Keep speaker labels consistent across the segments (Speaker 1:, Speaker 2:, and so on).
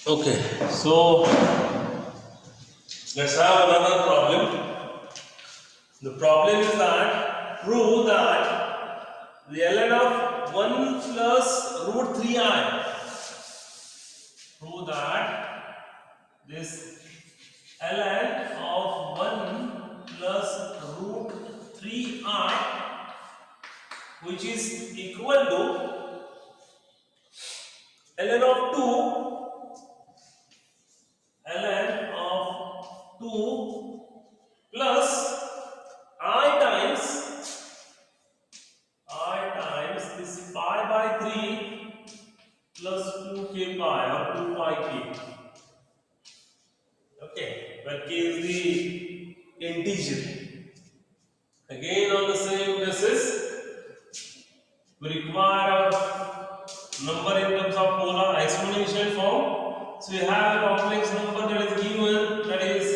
Speaker 1: Okay, so let's have another problem. The problem is that prove that the ln of 1 plus root 3i. Prove that this ln of 1 plus root 3i, which is equal to ln of 2, ln of 2 plus I times this pi by 3 plus 2k pi or 2 pi k. Okay, where k is the integer. Again, on the same basis, we require a number in terms of polar exponential form. So we have a complex number that is given, that is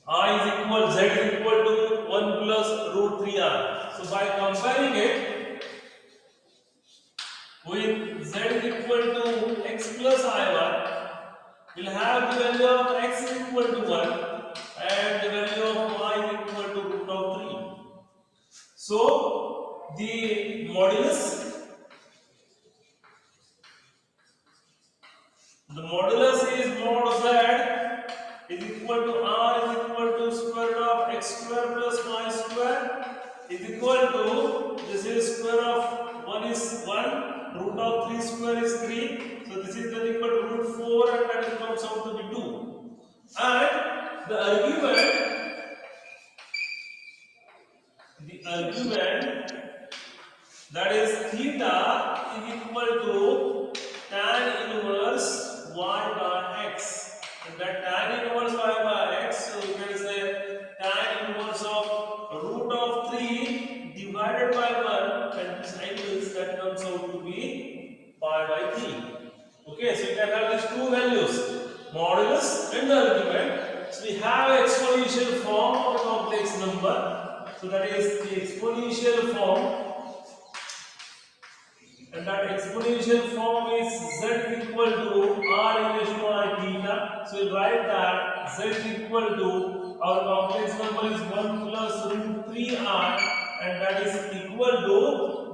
Speaker 1: I is equal, z is equal to 1 plus root 3i. So by comparing it with z is equal to x plus I1, we'll have the value of x is equal to 1 and the value of y is equal to root of 3. So the modulus is mod z is equal to r is equal to square root of x square plus y square is equal to, this is square of 1 is 1, root of 3 square is 3, so this is then equal to root 4 and that comes out to be 2. And the argument that is theta is equal to tan inverse y by x, and that tan inverse y by x, so you can say tan inverse of root of 3 divided by 1, and this angles that comes out to be pi by 3. Okay, so you can have these two values, modulus and the argument. So we have exponential form of a complex number, so that is the exponential form, and that exponential form is z equal to r raised to I theta. So we write that z equal to, our complex number is 1 plus root 3r, and that is equal to,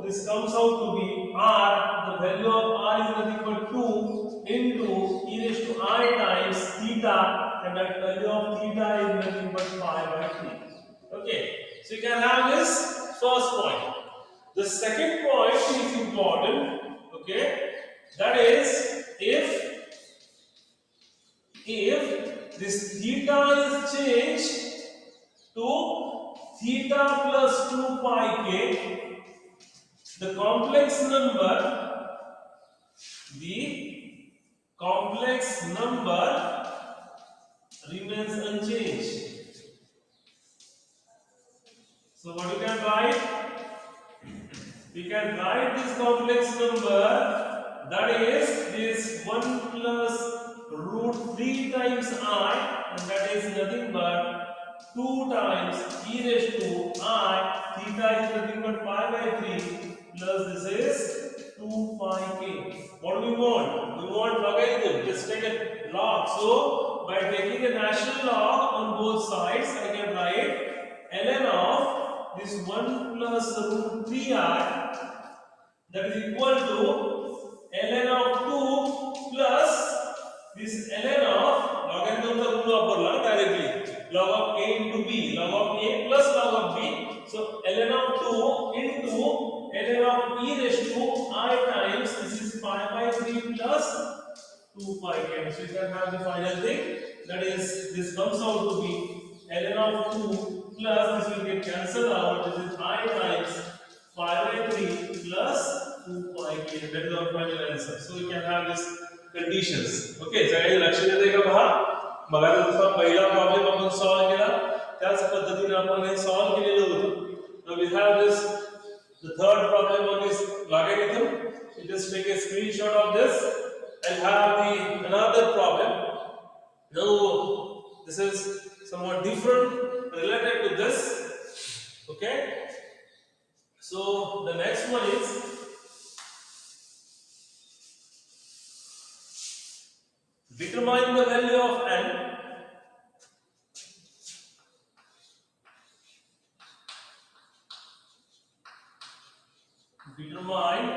Speaker 1: this comes out to be r, the value of r is equal to 2 into e raised to I times theta, and that value of theta is nothing but pi by 3. Okay, so you can have this first point. The second point is important, okay? That is, if this theta is changed to theta plus 2 pi k, the complex number remains unchanged. So what you can write? We can write this complex number, that is this 1 plus root 3 times I, and that is nothing but 2 times e raised to I, theta is nothing but pi by 3, plus this is 2 pi k. What do we want? We want logarithm. Just take a log. So by taking a natural log on both sides, I can write ln of this 1 plus root 3i, that is equal to ln of 2 plus this ln of, logarithm of rule of log directly, log of a into b, log of a plus log of b. So ln of 2 into ln of e raised to I times, this is pi by 3 plus 2 pi k. So you can have the final thing, that is, this comes out to be ln of 2 plus, this will get cancelled out, this is I times pi by 3 plus 2 pi k. That is our final answer. So you can have this conditions. Okay, सगळ्यांनी लक्ष देताय का पहा? बघा, जसा पहिला problem आपण solve केला त्याच पद्धतीने आपण हे सॉल्व केलेलं होतं. Now we have this, the third problem on this logarithm. You just take a screenshot of this and have the another problem. Now this is somewhat different related to this. Okay, so the next one is Determine the value of n. Determine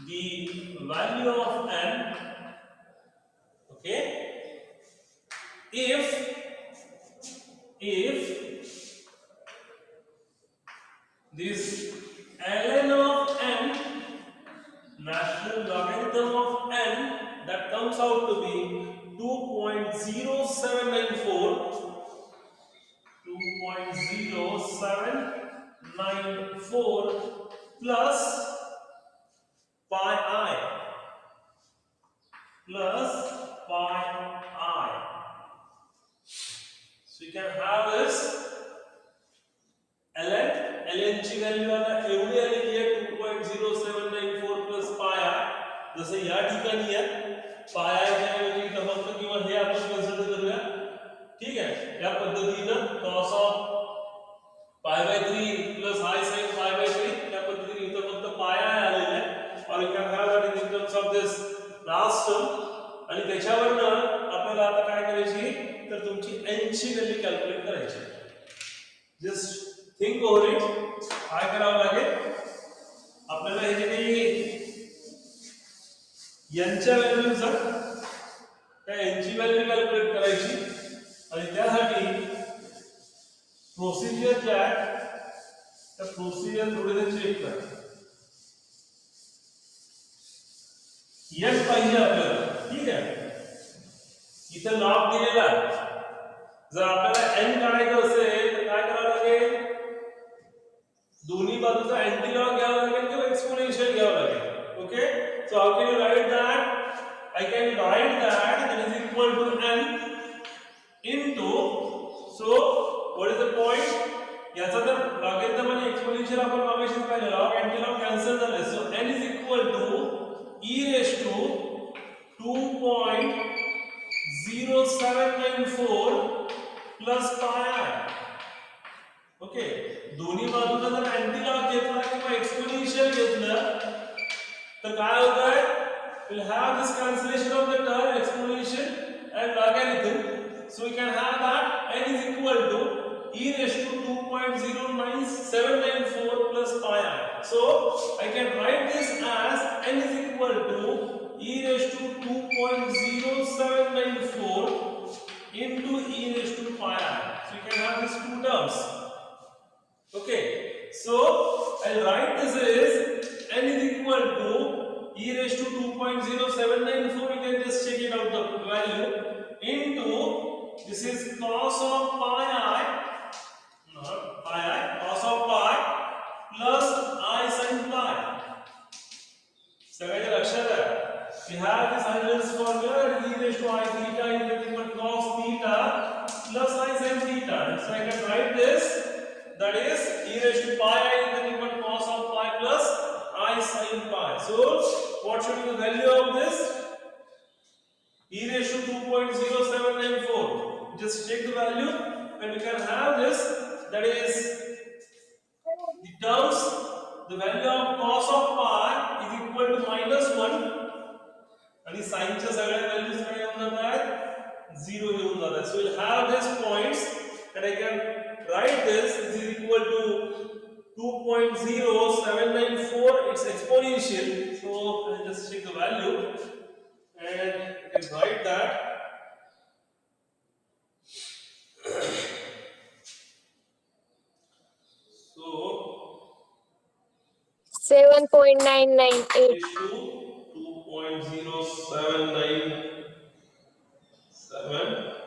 Speaker 1: the value of n. Okay. If this ln of n, natural logarithm of n, that comes out to be 2.0794 plus pi i So you can have this ln ची value आता एवढी आलेली आहे 2.0794 plus pi i. जसं या ठिकाणी आहे pi i च्या ऐवजी इथं फक्त किंवा हे आपण कन्सिडर करूया. ठीक आहे. या पद्धतीनं cos of pi by 3 plus I sin pi by 3 या पद्धतीने इथं फक्त pi i आलेलं आहे. और you can have that in terms of this last term. आणि त्याच्यावरनं आपल्याला आता काय करायची तर तुमची n ची व्हॅल्यू कॅल्क्युलेट करायची. Just think over it. काय करावं लागेल आपल्याला हे जे काही n च्या व्हॅल्यूनुसार त्या n ची व्हॅल्यू कॅल्क्युलेट करायची आणि त्यासाठी प्रोसिजर जे आहे त्या प्रोसिजर थोडे चेक करा. n पाहिजे आपल्याला. ठीक आहे. इथं लॉग दिलेला आहे. जर आपल्याला n काढायचं असेल तर काय करावं लागेल दोन्ही बाजूचा अँटी लॉग घ्यावा लागेल किंवा एक्सपोनेन्शियल घ्यावा लागेल. Okay. So how can you right that I can write that is equal to n into so what is the point याचा तर लॉगॅरिथम आणि एक्सपोनेन्शियल आपण मगाशीच पाहिलं लॉग अँटी लॉग कॅन्सल झाले. सो n is equal to e raised to 2.0794 plus pi i. Okay. दोन्ही बाजूचा जर अँटी लॉग घेतला किंवा एक्सपोनेन्शियल घेतलं तर काय होतंय we'll have this cancellation of the term exponential and logarithm. So we can have that n is equal to e raised to 2.0794 plus pi i. So I can write this as n is equal to e raised to 2.0794 into e raised to pi i. So you can have these two terms. Okay. So I'll write this as n is equal to e raised to 2.0794. You can just check it out the value into this is cos of pi i, cos of pi plus I sin pi. सगळ्यांच्या लक्षात आहे. We have this Euler's formula e raised to I theta is nothing but cos theta plus I sin theta. So I can write this that is e raised to pi I is nothing but cos of pi plus I sin pi. So what should be the value of this? E raised to 2.0794. Just check the value and we can have this that is the terms the value of cos of pi is equal to -1 and the sin च्या सगळ्या values काय येऊन जातात 0 येऊन जातात. So we'll have these points and I can write this is equal to 2.0794. It's exponential. So I'll just check the value and you can write that. So
Speaker 2: 7.998
Speaker 1: 2.0797.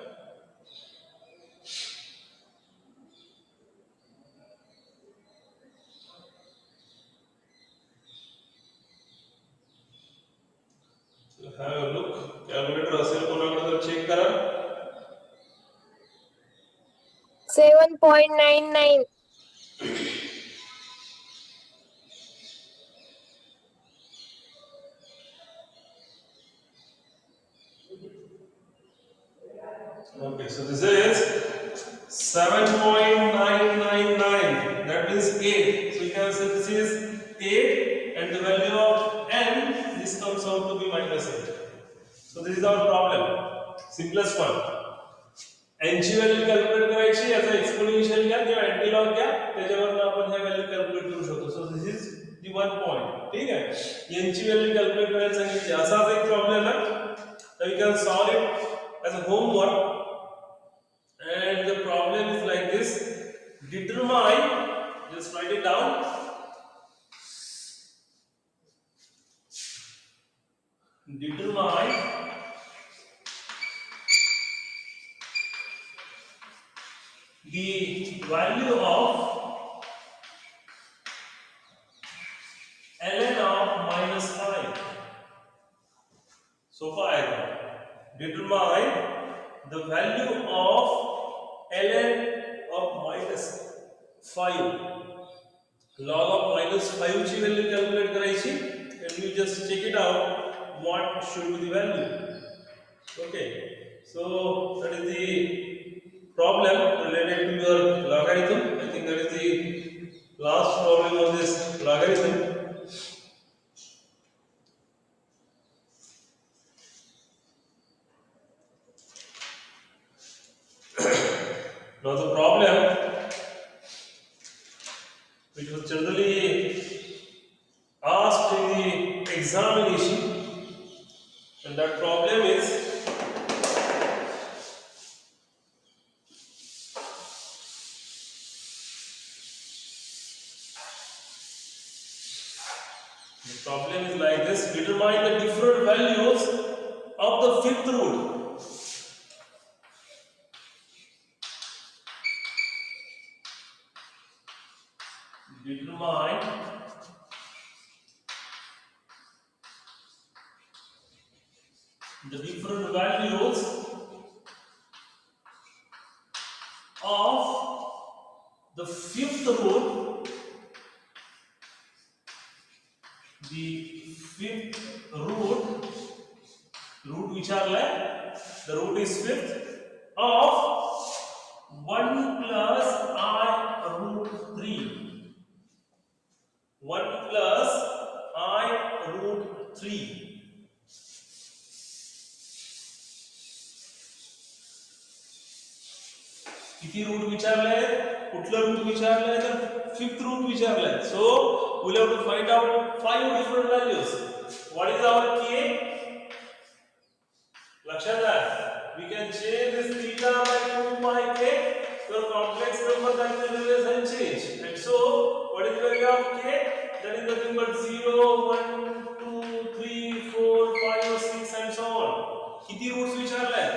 Speaker 1: Have a look. Calculator असेल कोणाकडे तर check करा.
Speaker 2: 7.99
Speaker 1: Okay, so this is 7.999. That means 8. So you can say this is 8 and the value of n is this comes out to be -8. So this is our problem, simplest one. n ची value calculate करायची, याचा exponential घ्या किंवा अँटीलॉग घ्या, त्याच्यावरून आपण हे value calculate करू शकतो. So this is the one point. ठीक आहे, n ची व्हॅल्यू कॅल्क्युलेट करायला सांगितली. असाच एक प्रॉब्लेम आहे. तर we can solve it as a homework. And the problem is like this: determine, just write it down. Determine the value of ln of -5. So far I got. Determine the value of ln of -5. log of -5 ची value calculate करायची, and you just check it out what should be the value. Okay, so that is the problem related to your logarithm. I think that is the last problem of this logarithm. Now the problem which was generally asked in the examination, and that problem is like this: determine the different values of the fifth root. Determine the different values of the fifth root. The fifth root विचारला है. The root is fifth of 1 plus I root 3. 1 plus I root 3. किती root विचारलाय? कुठलं root विचारलाय? तर fifth root विचारलाय. So we'll have to find out 5 different values. What is our k? लक्षात आहे, we can change this theta by 2 pi k. So complex number that will remain unchanged. And so what is the value of k? That is nothing but 0, 1, 2, 3, 4, 5, 6 and so on. किती roots विचारलाय?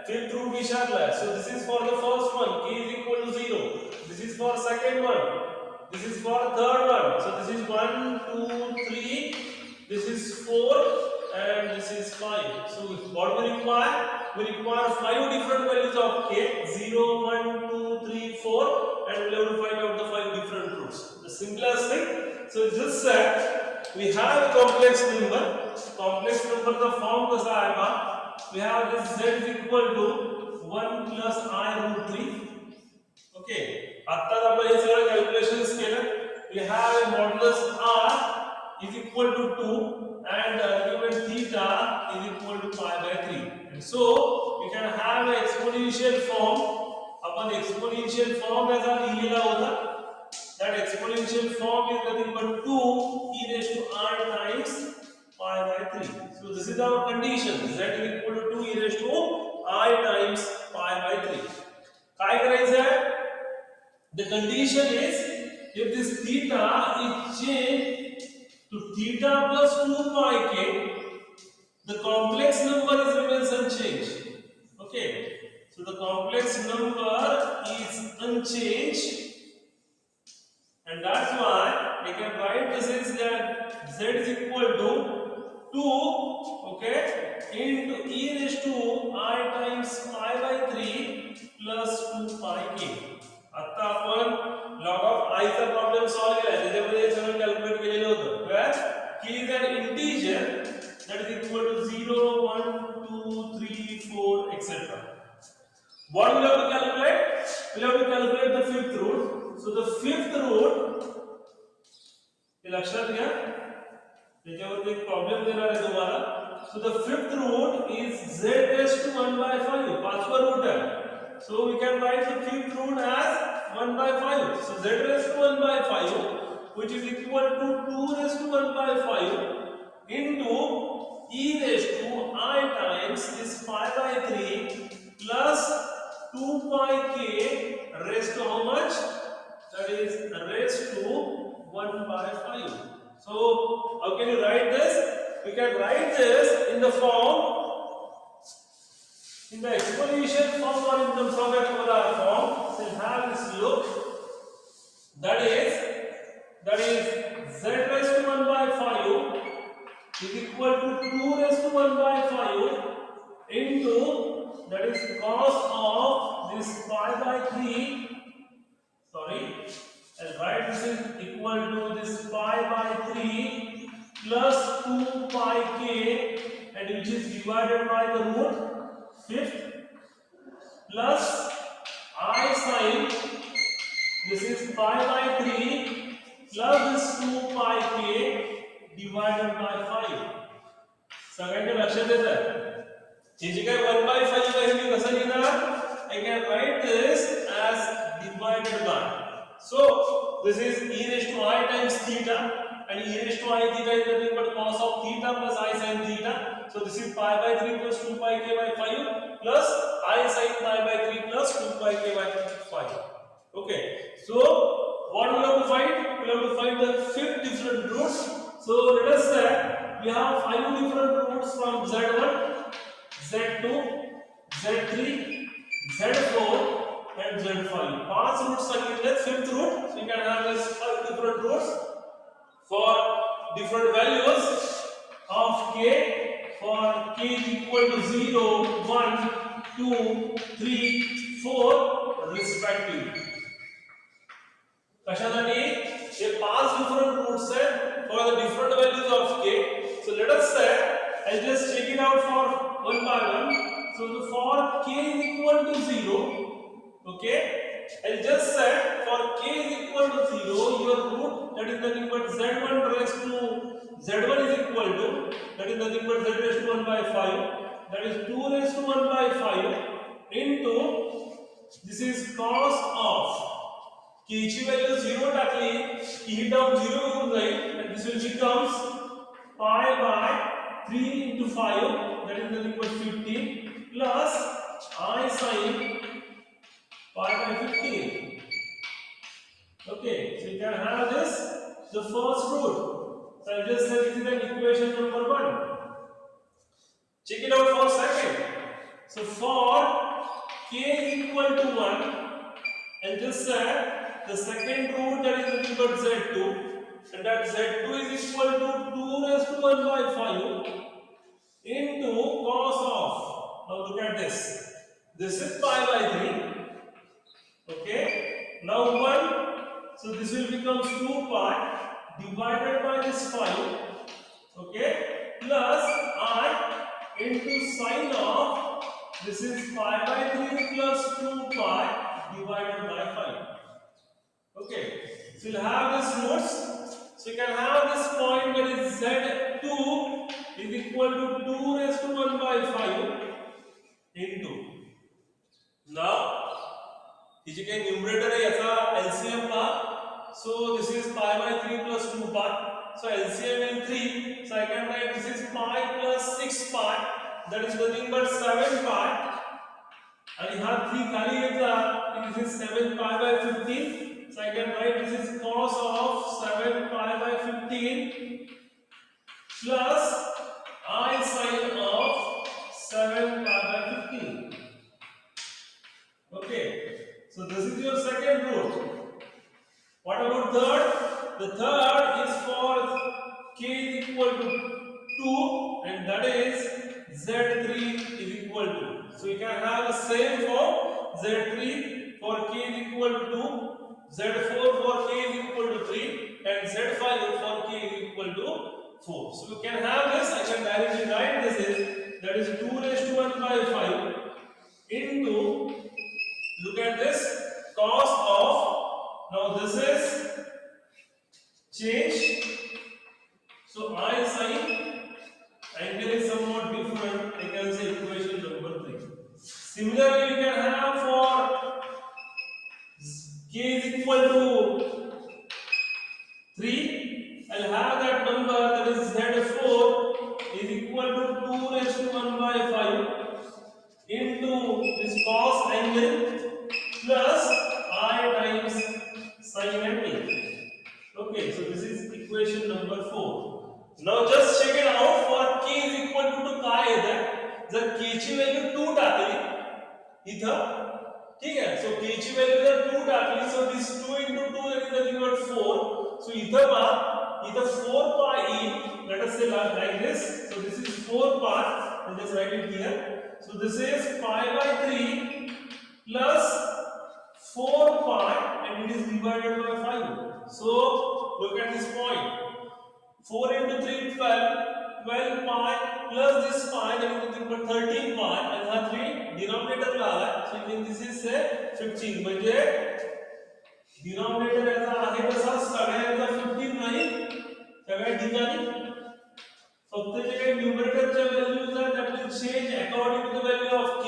Speaker 1: Fifth root विचारलाय. So this is for the first one, k is equal to 0. This is for second one. This is for third one. So this is 1, 2, 3. This is 4 and this is 5. So what we require? We require 5 different values of k. 0, 1, 2, 3, 4, and we'll have to find out the 5 different roots. The simplest thing. So just said we have a complex number. Complex number the form कसा आएगा? We have this z is equal to 1 plus I root 3. Okay. आता आपण हे सगळं calculations केलं. We have a modulus r is equal to 2 and argument theta is equal to pi by 3. And so we can have an exponential form. Upon exponential form ऐसा लिहिलेला होता. That exponential form is nothing but 2 e raised to r times pi by 3. So this is our condition. Z is equal to 2 e raised to I times pi by 3. काय करायचं आहे? The condition is if this theta is changed to theta plus 2 pi k, the complex number is remains unchanged. Okay, so the complex number is unchanged, and that's why I can write this is that z is equal to 2, okay, into e raised to I times pi by 3 plus 2 pi k. आता आपण log of I चा problem solve केला. त्याच्यामध्ये हे सगळं calculate केलेलं होतं. Where k is an integer that is equal to 0, 1, 2, 3, 4, etc. What we have to calculate? We have to calculate the fifth root. So the fifth root, हे लक्षात घ्या, त्याच्यावर एक प्रॉब्लेम देणार आहे तुम्हाला. So the fifth root is z raised to 1 by 5. पाचवा root आहे. So we can write the fifth root as 1 by 5. So z raised to 1 by 5 which is equal to 2 raised to 1 by 5 into e raised to I times this pi by 3 plus 2 pi k raised to how much? That is raised to 1 by 5. So how can you write this? We can write this in the form, in the exponential form or in the from a polar form. So you have this look. That is z raised to 1 by 5 is equal to 2 raised to 1 by 5 into, that is cos of this pi by 3. Sorry, I'll write this is equal to this pi by 3 plus 2 pi k, and which is divided by the root fifth plus I sin this is pi by 3 plus this 2 pi k divided by 5. सगळ्यांच्या लक्षात येतं हे जे काय 1 by 5 आहे मी कसं लिहिणार? I can write this as divided by. So this is e raised to I times theta, and e raised to I theta is nothing but cos of theta plus I sin theta. So this is pi by 3 plus 2 pi k by 5 plus I sin pi by 3 plus 2 pi k by 5. Okay, so what we have to find? We have to find the fifth different roots. So let us say we have 5 different roots from z1, z2, z3, z4 and z5. 5 roots सांगितले. fifth root, so you can have this 5 different roots for different values of k, for k is equal to 0, 1, 2, 3, 4 respectively. कशासाठी? हे 5 different roots आहेत for the different values of k. So let us say, I'll just check it out for one by one. So for k is equal to 0, okay, I'll just say for k is equal to 0, your root, that is nothing but z1 raised to z1 is equal to, that is nothing but z raised to 1 by 5, that is 2 raised to 1 by 5 into, this is cos of k ची value 0 टाकली की ही term 0 होऊन जाईल, and this will becomes pi by 3 into 5, that is nothing but 15 plus I sin pi by 15. Okay, so you can have this, the first root. So I'll just say this is an equation number 1. Check it out for a second. So for k is equal to 1, and just say the second root, that is nothing but z2, and that z2 is equal to 2 raised to 1 by 5 into cos of, now look at this, this is pi by 3, okay, now 1, so this will become 2 pi divided by this 5, okay, plus I into sin of, this is pi by 3 plus 2 pi divided by 5. Okay, so you'll have this roots. So you can have this point that is z2 is equal to 2 raised to 1 by 5 into. Now, this is a numerator है ऐसा LCM का. So this is pi by 3 plus 2 pi. So LCM in 3. So I can write this is pi plus 6 pi. That is nothing but 7 pi. And you have 3 खाली येता. This is 7 pi by 15. So I can write this is cos of 7 pi by 15 plus I sin of 7 pi by 15. Okay, so this is your second root. What about third? The third is for k is equal to 2, and that is z3 is equal to. So you can have the same for z3 for k is equal to 2. Z4 for k is equal to 3 and Z5 for k is equal to 4. So you can have this, I can directly write this is, that is 2 raised to 1 by 5 into, look at this, cos of, now this is change, So I sin angle is somewhat different. I can say equation number 3. Similarly, we can have for k is equal to 3. I'll have that number, that is z4 is equal to 2 raised to 1 by 5 into this cos angle plus I times sin angle. Okay, so this is equation number 4. Now just check it out. For k is equal to काय येतं, जर k ची value 2 टाकली इथं, ठीक आहे. सो k ची value जर 2 टाकली, so this 2 into 2 that is nothing but 4. So इथं पहा, इथं 4 pi e, let us say like this. So this is 4 pi, and just write it here. So this is pi by 3 plus 4 pi, and it is divided by 5. So look at this point. 4 into 3 12, 12 pi plus this pi, that is nothing but 13 pi, and हा 3 denominator ला आला. So this is say 15. म्हणजे denominator याचा आहे तसा सगळ्यांचा 15 नाही, सगळ्या ठिकाणी फक्त जे काही न्यूमरेटरच्या व्हॅल्यूज आहेत त्यातले change according to the value of k.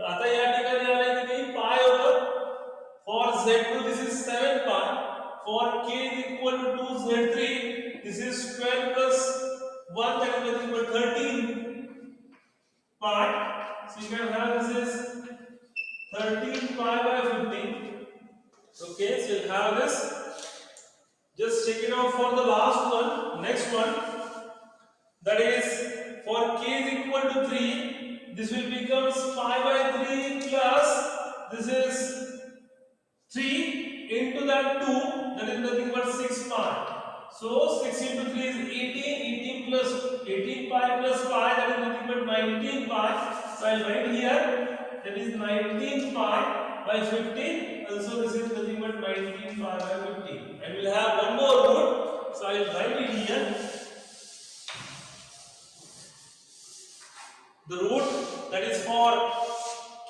Speaker 1: आता या ठिकाणी आलाय की काही पाय होतं. For z2 this is 7 pi. For k is equal to 2z3, this is 12 plus 1, that is nothing but 13 pi. So you can have this is 13 pi by 15. Okay, so you'll have this. Just check it out for the last one, next one. That is for k is equal to 3, this will become pi by 3 plus this is 3 into that 2, that is nothing but 6 pi. So 6 into 3 is 18, 18 plus 18 pi plus pi, that is nothing but 19 pi. So I'll write here, that is 19 pi by 15, and so this is nothing but 19 pi by 15. And we'll have one more root, so I'll write it here. The root that is for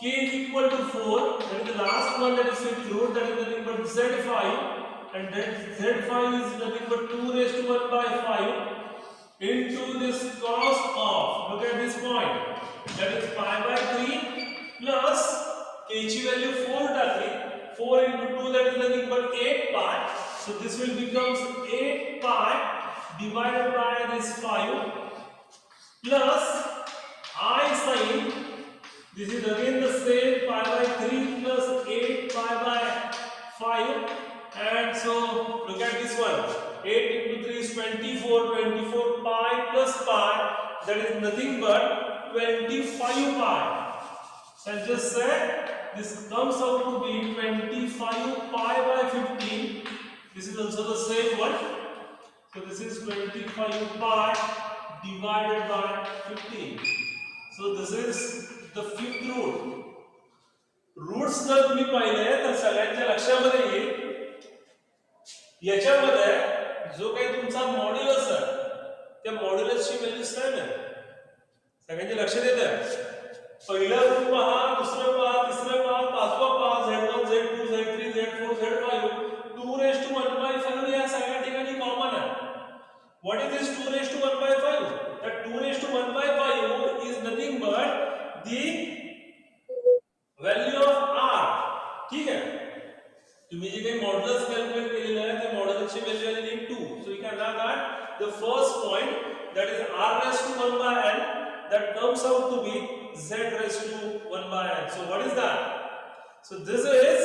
Speaker 1: k is equal to 4, that is the last one that is with root, that is nothing but z5, and that z5 is nothing but 2 raised to 1 by 5 into this cos of, look at this point, that is pi by 3 plus k ची value 4 टाकली, 4 into 2 that is nothing but 8 pi. So this will becomes 8 pi divided by this 5 plus I sin, this is again the same, pi by 3 plus 8 pi by 5, and so look at this one, 8 into 3 is 24, 24 pi plus pi, that is nothing but 25 pi. So I just said this comes out to be 25 pi by 15. This is also the same one. So this is 25 pi divided by 15. So this is the fifth root. Roots जर तुम्ही पाहिले तर सगळ्यांच्या लक्षामध्ये येईल, याच्यामध्ये जो काही तुमचा मॉड्युलस आहे त्या मॉड्युलसची व्हॅल्यू सेम आहे. सगळ्यांच्या लक्षात येतं. पहिला रूट पहा, दुसरं पहा, तिसरं पहा, पाचवा पहा, z1 z2 z3 z4 z5, 2 raised to 1 by 5 या सगळ्या ठिकाणी कॉमन आहे. What is this 2 raised to 1 by 5? That 2 raised to 1 by 5 is nothing but the value of r. ठीक आहे. तुम्ही जे काही मॉड्युलस कॅल्क्युलेट केलेलं आहे त्या मॉड्युलसची व्हॅल्यू आलेली 2. So you can have that the first point, that is r raised to 1 by n, that comes out to be z raised to 1 by n. So what is that? So this is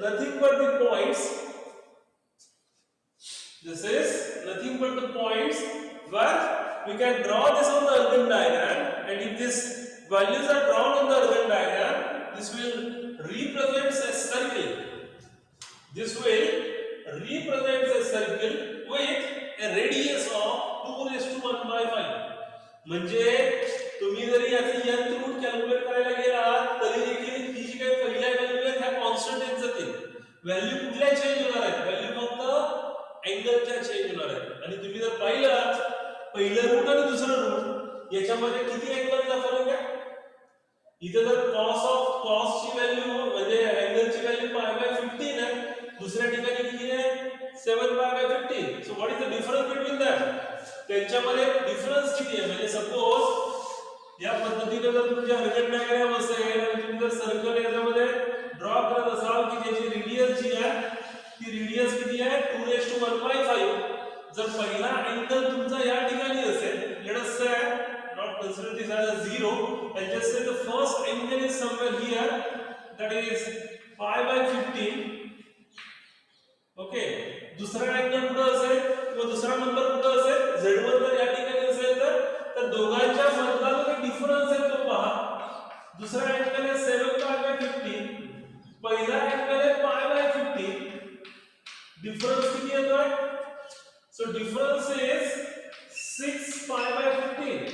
Speaker 1: nothing but the points. This is nothing but the points where we can draw this on the Argand diagram, and if these values are drawn on the Argand diagram, this will represent a circle. This will represent a circle with a radius of 2 raised to 1 by 5. म्हणजे तुम्ही जरी याचे nth root calculate करायला गेलात तरी देखील ही जी काही पहिल्या value आहेत ह्या कॉन्स्टंट येत जातील. व्हॅल्यू कुठल्या चेंज होणार आहेत? व्हॅल्यू फक्त अँगलच्या चेंज होणार आहेत. आणि तुम्ही जर पाहिलं पहिलं रूट आणि दुसरं रूट याच्यामध्ये किती अँगलचा फरक आहे? इथे जर cos ची व्हॅल्यू म्हणजे अँगलची व्हॅल्यू pi by 15 आहे, दुसऱ्या ठिकाणी किती आहे? 7 pi by 15. So what is the difference between them? त्यांच्यामध्ये डिफरन्स किती आहे म्हणजे सपोज या पद्धतीने जर तुमच्या अर्गन डायग्राम असेल आणि तुम्ही जर सर्कल याच्यामध्ये ड्रॉ करत असाल की त्याची रेडियस जी आहे ती रेडियस किती आहे 2⁻⁵. जर पहिला अँगल तुमचा या ठिकाणी असेल लेट अस से not consider this as a 0 and just say the first angle is somewhere here that is π/15. Okay दुसरा अँगल कुठे असेल किंवा दुसरा नंबर कुठे असेल z1 जर या ठिकाणी असेल तर दोघांच्या मधला जो डिफरन्स आहे तो पहा दुसरा अँगल आहे 7π/15 पहिला अँगल आहे π/15 डिफरन्स किती येतोय सो डिफरन्स इज 6π/15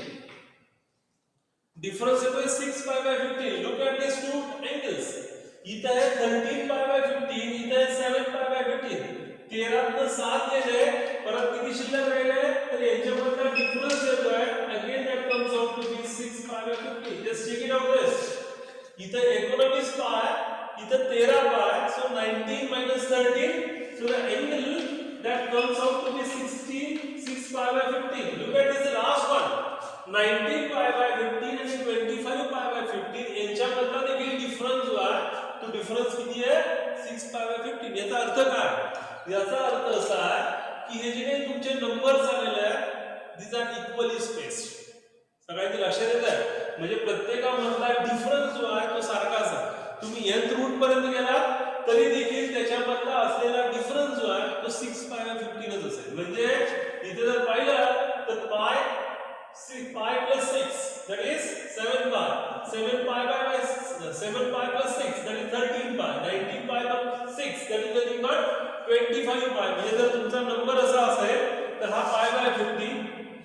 Speaker 1: डिफरन्स येतोय 6π/15 look at this two angles इथे आहे 13π/15 इथे आहे 7π/15 13 7 गेले परत किती शिल्लक राहिले तर यांच्यामधला डिफरन्स येतोय again that comes out to be 6π/15 just check it out this इथे 19 पाय इथे 13 पाय सो 19 - 13 so the angle that comes out to be 66π/15 look at this last one 19π/15 आणि 25π/15 यांच्यामधला देखील डिफरन्स जो आहे तो डिफरन्स किती आहे 6π/15 याचा अर्थ काय याचा अर्थ असा आहे की हे जे काही तुमचे नंबर्स आलेले आहेत these are equally spaced सगळ्यांनी लक्षात येत आहे म्हणजे प्रत्येकामधला डिफरन्स जो आहे तो सारखाच आहे तुम्ही nth रूट पर्यंत गेलात तरी देखील त्याच्यामधला असलेला डिफरन्स जो आहे तो 6π/15 असेल म्हणजे इथे जर पाहिलं तर पाय 6π + 6 that is 7π 7π + 6 that is 13π 19π + 6 that is nothing but 25π म्हणजे जर तुमचा नंबर असा असेल तर हा π/15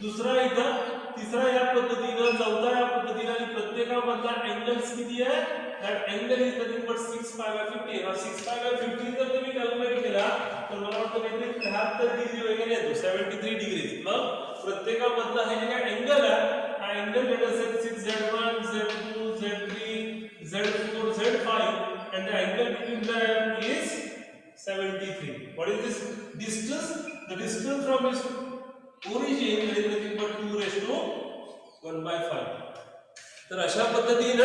Speaker 1: दुसरा इथं तिसरा या पद्धतीने चौथा या पद्धतीने आणि प्रत्येकामधला अँगल्स किती आहे that angle is nothing but 6π/15 और 6π/15 जर तुम्ही कॅल्क्युलेट केला तर मला वाटतं काहीतरी 73 डिग्री वगैरे येतो 73 डिग्री मग प्रत्येकामधला हे जे काय अँगल आहे हा अँगल लेट अस से 6z1 z2 z3 z4 z5 and the angle between them is 73 what is this distance the distance from its origin is nothing but 2⁻⁵ तर अशा पद्धतीने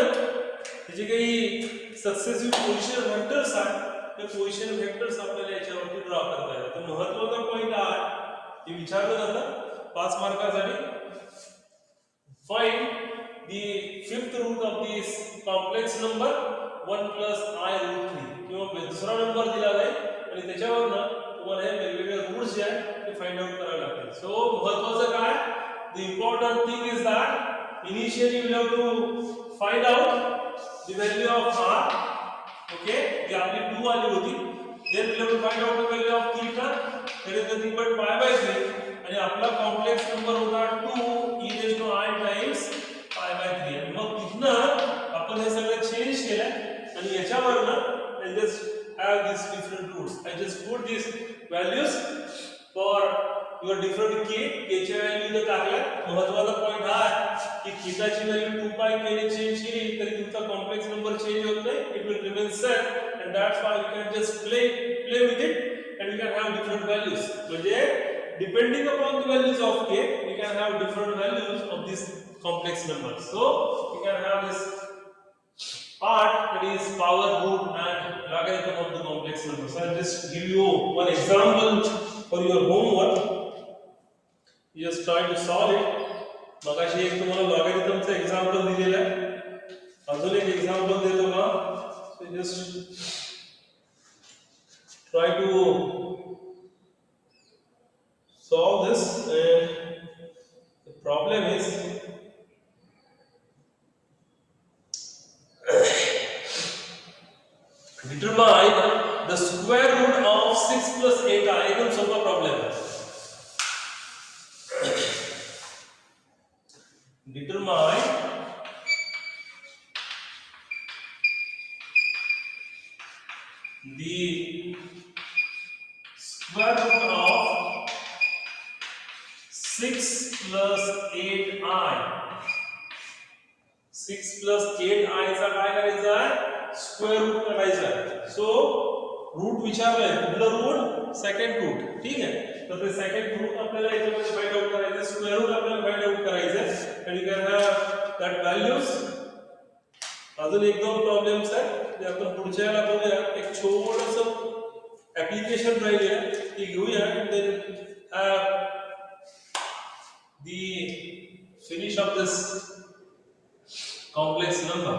Speaker 1: जे काही सक्सेसिव्ह पोझिशन व्हेक्टर्स आहेत ते पोझिशन व्हेक्टर्स आपल्याला याच्यावरती draw करता येतात तर महत्त्वाचा पॉइंट आहे ते विचारलं जातं 5 मार्कासाठी find the fifth root of this complex number 1 + i√3 किंवा दुसरा नंबर दिला जाईल आणि त्याच्यावरनं तुम्हाला हे वेगवेगळे रूट्स जे आहेत ते फाइंड आउट करावे लागतील सो महत्त्वाचं काय the important thing is that initially you have to find out the value of r okay ये आपली 2 आली होती then we have to find out the value of theta that is nothing but π/3 आणि आपला complex number होता 2e⁻⁰ times π/3 आणि मग तिथनं आपण हे सगळं चेंज केलं आणि याच्यावरनं I just have these different roots I just put these values for your different k च्या व्हॅल्यू इथे टाकल्या महत्त्वाचा पॉइंट हा आहे की थीटाची व्हॅल्यू 2π केली चेंज केली तरी तुमचा कॉम्प्लेक्स नंबर चेंज होत नाही it will remain same and that's why you can just play with it and you can have different values म्हणजे depending upon the values of k you can have different values of this complex number so you can have this part that is power root and logarithm of the complex number so I'll just give you one example for your homework you just try to solve it मगाशी एक तुम्हाला लॉगॅरिथमचं example दिलेलं आहे अजून एक example देतो का so just try to solve this and the problem is determine the square root of 6 + 8 एकदम सोपा प्रॉब्लेम है determine the square root of 6 + 8i 6 + 8i चा काय करायचा आहे स्क्वेअर रूट करायचा आहे सो रूट विचारलाय कुठलं रूट सेकंड रूट ठीक आहे तर ते सेकंड रूट आपल्याला याच्यामध्ये फाइंड आउट करायचं, स्क्वेअर रूट आपल्याला फाइंड आउट करायचं, आणि you can have that values. अजून एक दोन प्रॉब्लेम्स आहेत ते आपण पुढच्या वेळेला बघूया. एक छोटंसं ऍप्लिकेशन राहिले ती घेऊया, and then the finish of this complex number.